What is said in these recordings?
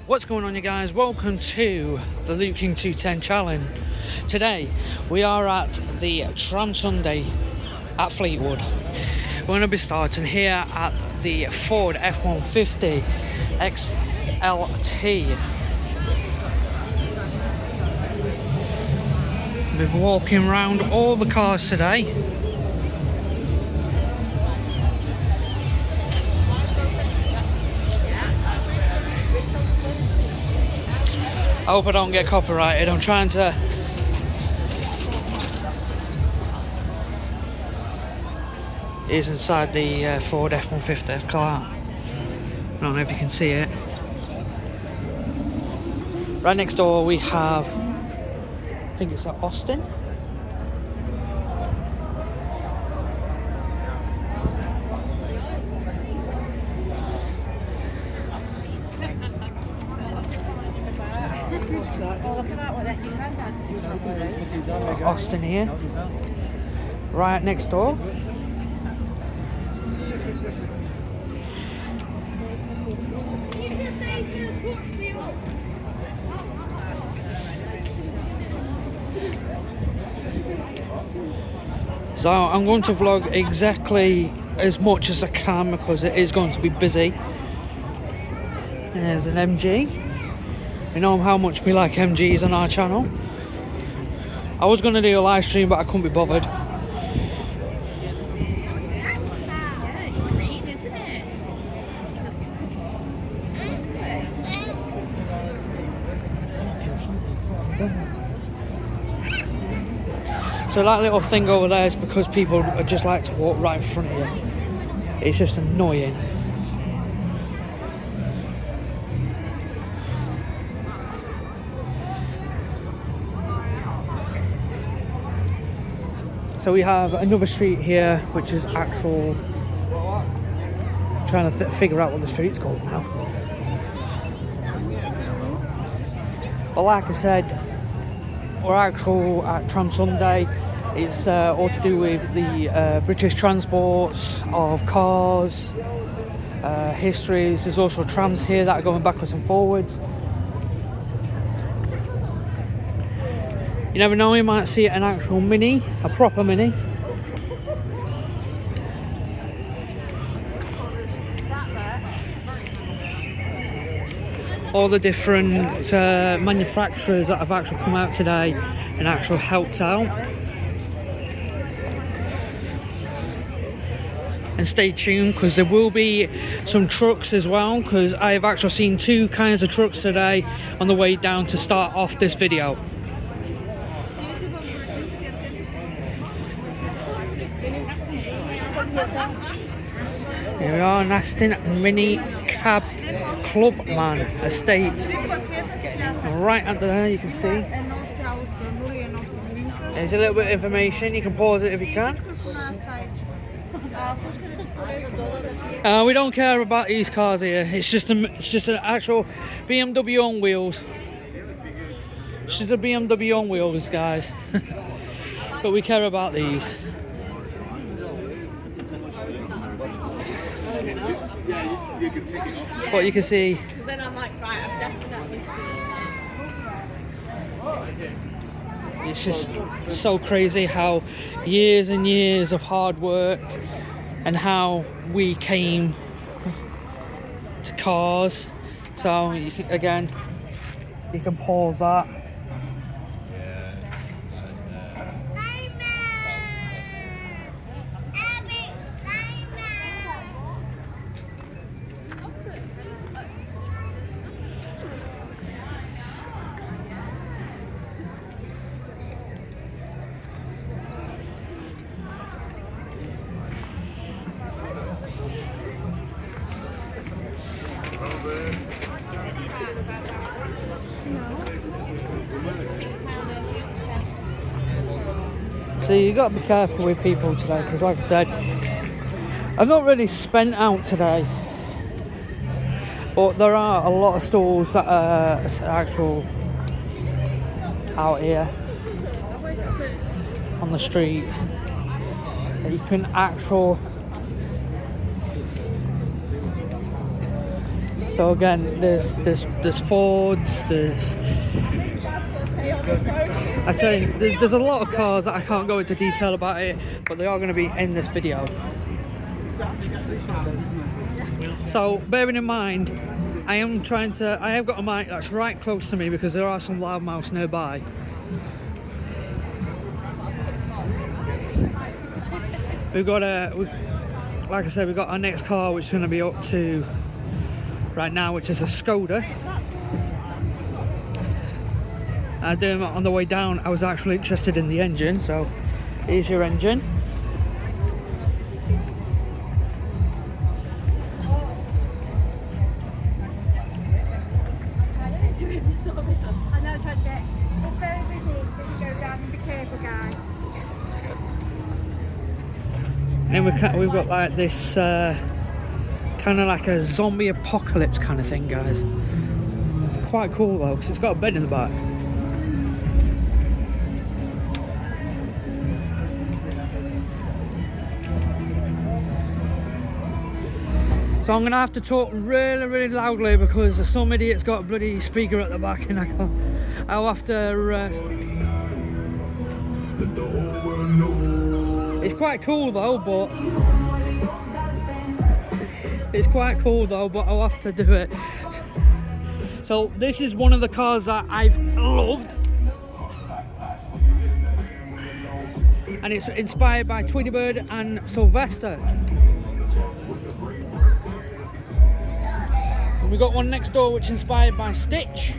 What's going on, you guys? Welcome to the loopking210 challenge. Today we are at the Tram Sunday at Fleetwood. We're going to be starting here at the Ford F-150 XLT. We've been walking around all the cars today. I hope I don't get copyrighted. I'm trying to is inside the Ford F-150 car. I don't know if you can see it. Right next door we have, I think it's at Austin. Austin here. Right next door. So I'm going to vlog exactly as much as I can because it is going to be busy. And there's an MG. You know how much we like MGs on our channel. I was going to do a live stream, but I couldn't be bothered. It's green, isn't it? So that little thing over there is because people just like to walk right in front of you. It's just annoying. So we have another street here, which is actual. Trying to figure out what the street's called now. But like I said, we're actual at Tram Sunday. It's all to do with the British transports of cars, histories. There's also trams here that are going backwards and forwards. You never know, you might see an actual mini, a proper mini. All the different manufacturers that have actually come out today and actually helped out. And stay tuned because there will be some trucks as well, because I have actually seen two kinds of trucks today on the way down to start off this video. Here we are, Aston Mini Cab Clubman Estate. Right under there, you can see. There's a little bit of information. You can pause it if you can. We don't care about these cars here. It's just an actual BMW on wheels. It's just a BMW on wheels, guys. But we care about these. But you can see. Then I'm like, right, I've definitely seen it. It's just so crazy how years and years of hard work and how we came to cars. So you can, again, you can pause that. So you got to be careful with people today, because like I said, I've not really spent out today, but there are a lot of stalls that are actual out here on the street that you can actual So again, there's Fords, there's, I tell you, there's a lot of cars that I can't go into detail about it, but they are going to be in this video. So bearing in mind, I have got a mic that's right close to me because there are some loudmouths nearby. Like I said, we've got our next car, which is going to be up to right now, which is a Skoda. On the way down, I was actually interested in the engine, so here's your engine. I know, I tried to get. It's very busy. Didn't go down and be careful, guys. And then we've got like this kind of like a zombie apocalypse kind of thing, guys. It's quite cool though, because it's got a bed in the back. So I'm gonna have to talk really, really loudly because some idiot's got a bloody speaker at the back, and I'll have to. It's quite cool though, but I'll have to do it. So this is one of the cars that I've loved, and it's inspired by Tweety Bird and Sylvester. And we got one next door which is inspired by Stitch.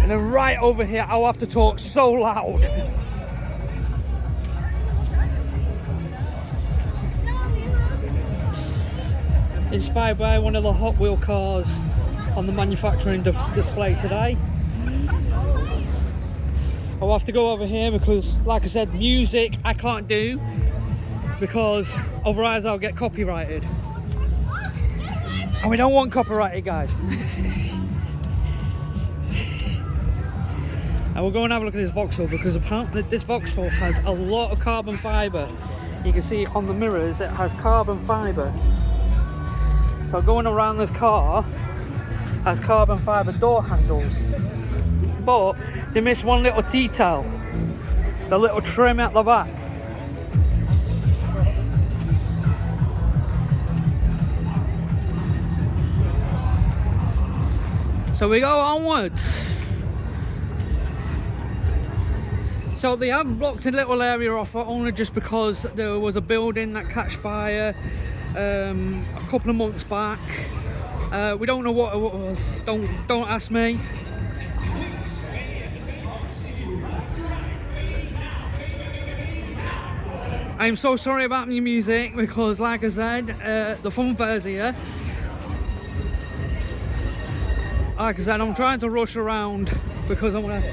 And then right over here, I'll have to talk so loud. Inspired by one of the Hot Wheel cars on the manufacturing display today. I'll have to go over here because, like I said, music I can't do because otherwise I'll get copyrighted. And we don't want copyrighted, guys. And we'll go and have a look at this Vauxhall because apparently this Vauxhall has a lot of carbon fibre. You can see on the mirrors it has carbon fibre. So going around this car has carbon fibre door handles. But they missed one little detail. The little trim at the back. So we go onwards. So they have blocked a little area off only just because there was a building that catch fire a couple of months back. We don't know what it was. Don't ask me. I'm so sorry about my music because, like I said, the fun fair's here. Like I said, I'm trying to rush around because I want to.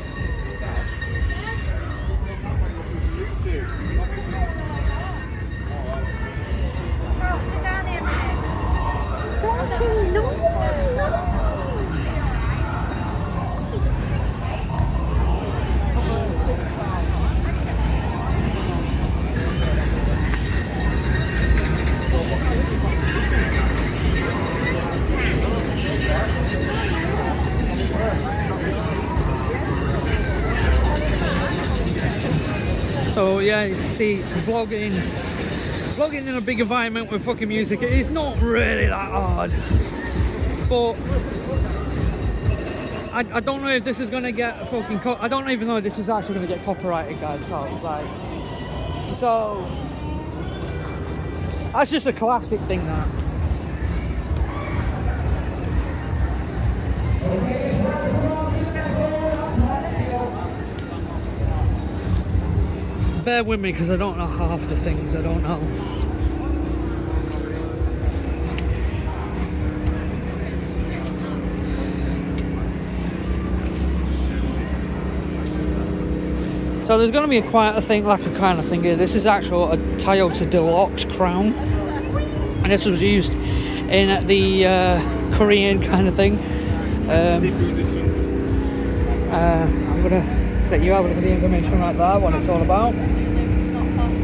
So yeah, you see, vlogging in a big environment with fucking music, it is not really that hard. But I don't know if this is gonna get fucking. I don't even know if this is actually gonna get copyrighted, guys. So that's just a classic thing, that. Bear with me because I don't know half the things. I don't know. So there's going to be quite a thing, like a kind of thing here. This is actual a Toyota Deluxe Crown, and this was used in the Korean kind of thing. I'm going to let you have a look at the information right there, what it's all about.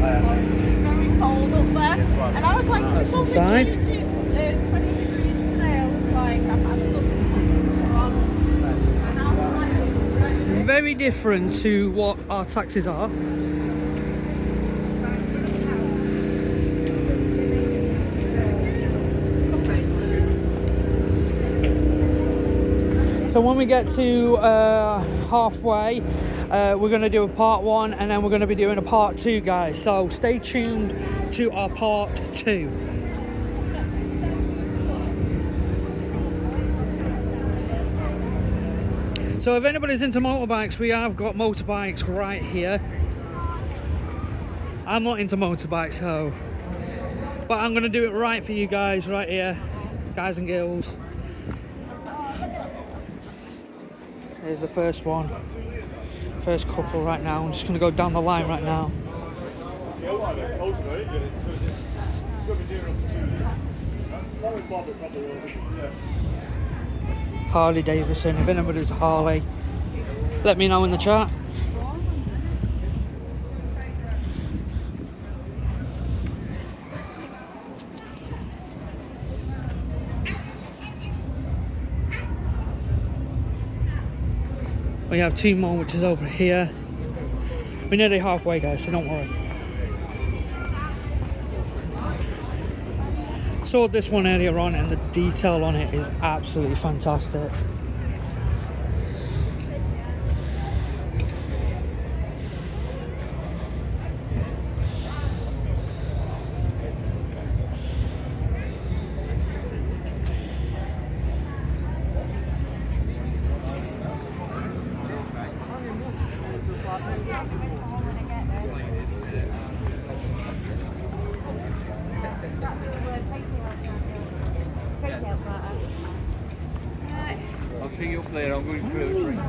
It's very cold up And I was like, That's it's only inside. 20 degrees today. I was like, I've still and I was like, Very different to what our taxis are. So when we get to halfway, we're going to do a part 1 and then we're going to be doing a part 2, guys. So stay tuned to our part 2. So if anybody's into motorbikes, we have got motorbikes right here. I'm not into motorbikes, so, but I'm going to do it right for you guys right here, guys and girls. Here's the first one, first couple right now. I'm just going to go down the line right now. Harley Davidson. If anybody's a Harley, let me know in the chat. We have 2 more, which is over here. We're nearly halfway, guys, so don't worry. Saw this one earlier on and the detail on it is absolutely fantastic. I'll see you up there. I'm going through the drink.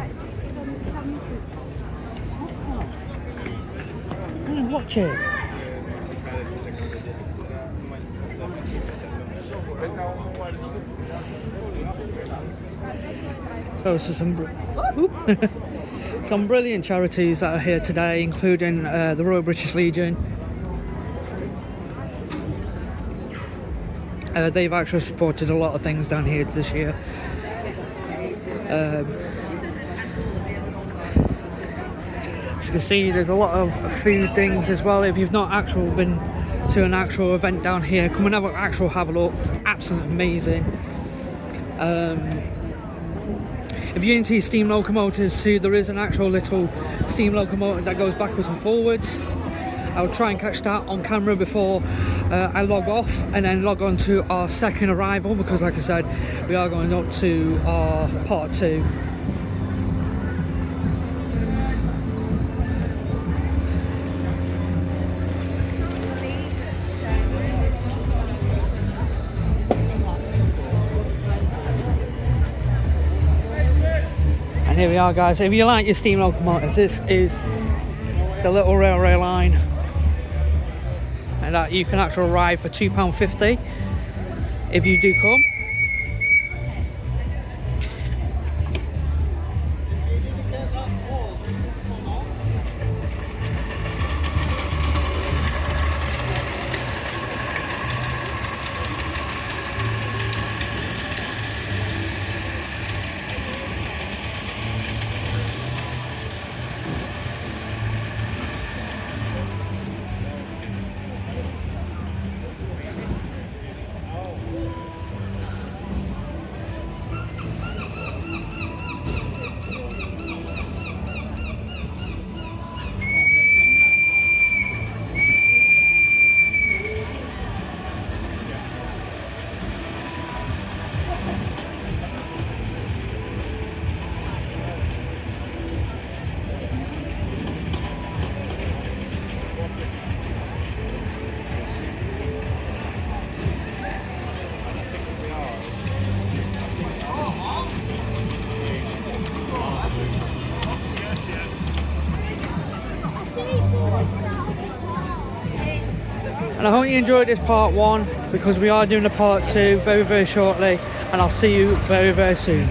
Watch it. So some brilliant charities that are here today, including the Royal British Legion. They've actually supported a lot of things down here this year. As you can see, there's a lot of food things as well. If you've not actually been to an actual event down here, come and have a look. It's absolutely amazing. If you're into steam locomotives too, there is an actual little steam locomotive that goes backwards and forwards. I'll try and catch that on camera before I log off and then log on to our second arrival, because like I said, we are going up to our part 2. And here we are, guys. If you like your steam locomotives, this is the little railway line, and that you can actually ride for £2.50 if you do come. And I hope you enjoyed this part 1, because we are doing a part 2 very, very shortly, and I'll see you very, very soon.